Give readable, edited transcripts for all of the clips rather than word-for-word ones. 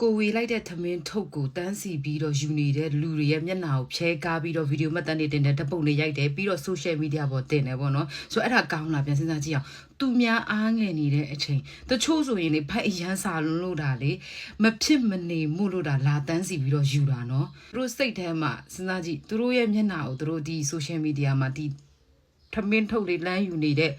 ကိုဝေလိုက်တဲ့သမင်းထုတ်ကိုတန်းစီပြီးတော့ယူနေတဲ့လူတွေရဲ့မျက်နှာကိုဖြဲကားပြီးတော့ဗီဒီယိုမှတ်တမ်းတွေတင်တဲ့ဓာတ်ပုံတွေရိုက်တယ်ပြီးတော့ social media ပေါ်တင်တယ်ပေါ့နော်ဆိုတော့အဲ့ဒါကောင်းလာပြန်စဉ်းစားကြည့်အောင်သူများအားငယ်နေတဲ့အချိန်တချို့ဆိုရင်လေဖိုက်အရန်စာလွန်းလို့တာလေမဖြစ်မနေမှုလို့တာလာတန်းစီပြီးတော့ယူတာနော်သူတို့စိတ်ထဲမှာစဉ်းစားကြည့်သူတို့ရဲ့မျက်နှာကိုသူတို့ဒီ social media မှာဒီသမင်းထုတ်လေးလမ်းယူနေတဲ့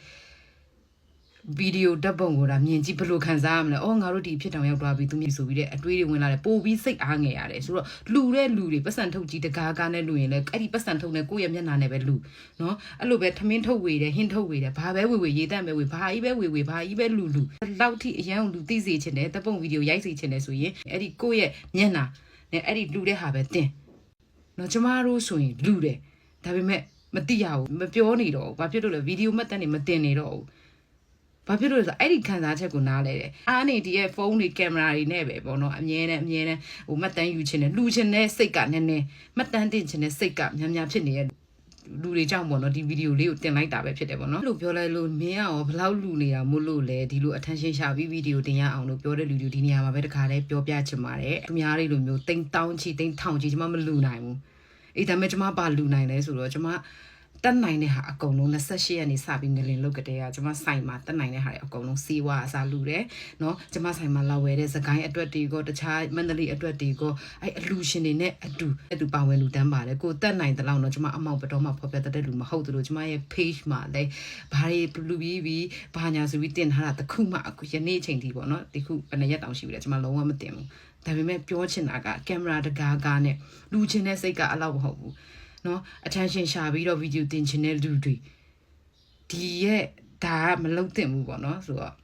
ဗီဒီယိုဓာတ်ပုံကိုဒါမြင်ကြည့်ဘယ်လိုခံစားရမလဲ။အော်ငါတို့ဒီဖြစ်တောင်ရောက်သွားပြီသူမြင်ဆိုပြီးတဲ့အတွေးတွေဝင်လာတယ်ပို့ပြီးစိတ်အားငယ်ရတယ်ဆိုတော့လူတဲ့လူတွေပတ်စံထုတ်ကြီးတကားကားနဲ့လူရင်လည်းအဲ့ဒီပတ်စံထုတ်နဲ့ကိုယ့်ရဲ့မျက်နှာနဲ့ပဲလူနော်အဲ့လိုပဲထမင်းထုတ်ဝေတယ်ဟင်းထုတ်ဝေတယ်ဘာပဲဝေရေးတတ်မယ်ဝေဘာကြီးပဲဝေဘာကြီးပဲလူလောက်ထိအရန်လူသိစေချင်တယ်ဓာတ်ပုံဗီဒီယိုရိုက်စေချင်တယ်ဆိုရင်အဲ့ဒီကိုယ့်ရဲ့မျက်နှာနဲ့အဲ့ဒီလူတဲ့ဟာပဲတင်နော်ကျမတို့ဆိုရင်လူတယ်ဒါပေမဲ့မသိရဘူးမပြောနေတော့ဘူးဘာဖြစ်လို့လဲဗီဒီယိုမှတ်တမ်းတွေမတင်နေတော့ဘူးဘာဖြစ်လို့လဲဆိုအဲ့ဒီခံစားချက်ကိုနားလဲတယ်အားနေဒီရဲ့ဖုန်းတွေကင်မရာတွေနဲ့ပဲပေါ့နော်အမြဲတမ်းဟိုမှတ်တမ်းယူခြင်းနဲ့လူခြင်းနဲ့စိတ်ကနည်းနည်းမှတ်တမ်းတင်ခြင်းနဲ့စိတ်ကများများဖြစ်နေတဲ့လူတွေကြောင့်ပေါ့နော်ဒီဗီဒီယိုလေးကိုတင်လိုက်တာပဲဖြစ်တယ်ပေါ့နော်လို့ပြောလိုက်လို့မင်းရောဘလောက်လူနေတာမို့လို့လဲဒီလို attention ရှာပြီးဗီဒီယိုတင်ရအောင်လို့ပြောတဲ့လူတွေဒီနေရာမှာပဲတခါတည်းပြောပြချင်ပါတယ်သူများတွေလိုမျိုးတိမ်တောင်းချီတိမ်ထောင်ချီကျမမလူနိုင်ဘူးအေးဒါပေမဲ့ကျမပါလူနိုင်လဲဆိုတော့ကျမတက်နိုင်တဲ့ဟာအကုန်လုံး28ရက်နေစပြီးငလင်လုတ်ကတဲ့ကကျွန်မဆိုင်မှာတက်နိုင်တဲ့ဟာတွေအကုန်လုံးစီးဝါအစားလူတယ်เนาะကျွန်မဆိုင်မှာလောက်ဝဲတဲ့စကိုင်းအတွက်တွေကိုတခြားမန္တလေးအတွက်တွေကိုအဲ့အလူရှင်တွေနဲ့အတူပါဝင်လူတန်းပါတယ်ကိုတက်နိုင်တဲ့လောက်เนาะကျွန်မအမောက်ဘတော်မှဖော်ပြတတ်တဲ့လူမဟုတ်ဘူးကျွန်မရဲ့ page မှာလည်းဘာတွေလူပြီးဘာညာဆိုပြီးတင်ထားတာတခုမှအခုယနေ့အချိန်ထိပေါ့เนาะဒီခုဘယ်နှစ်ရက်တောင်ရှိပြီလဲကျွန်မလုံးဝမတင်ဘူးဒါပေမဲ့ပြောချင်တာကကင်မရာတကားနဲ့လူချင်းတဲ့စိတ်ကအလောက်မဟုတ်ဘူးနော် attention ရှာပြီးတော့ video တင်ချင်တဲ့လူတွေဒီရဲ့ဒါကမလုံသင့်ဘူးပေါ့နော်ဆိုတော့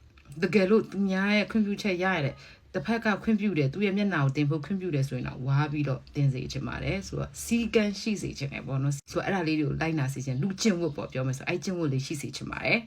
တကယ်လို့သူများရဲ့ခွင့်ပြုချက်ရရတယ်တစ်ဖက်ကခွင့်ပြုတယ်သူရဲ့မျက်နှာကိုတင်ဖို့ခွင့်ပြုတယ်ဆိုရင်တော့ဝါပြီးတော့တင်စေချင်ပါတယ်ဆိုတော့စီကံရှိစေချင်တယ်ပေါ့နော်ဆိုတော့အဲ့ဒါလေးတွေကိုလိုက်နာစေချင်လူကျင့်ဝတ်ပေါ့ပြောမယ်ဆိုအဲ့ကျင့်ဝတ်လေးရှိစေချင်ပါတယ်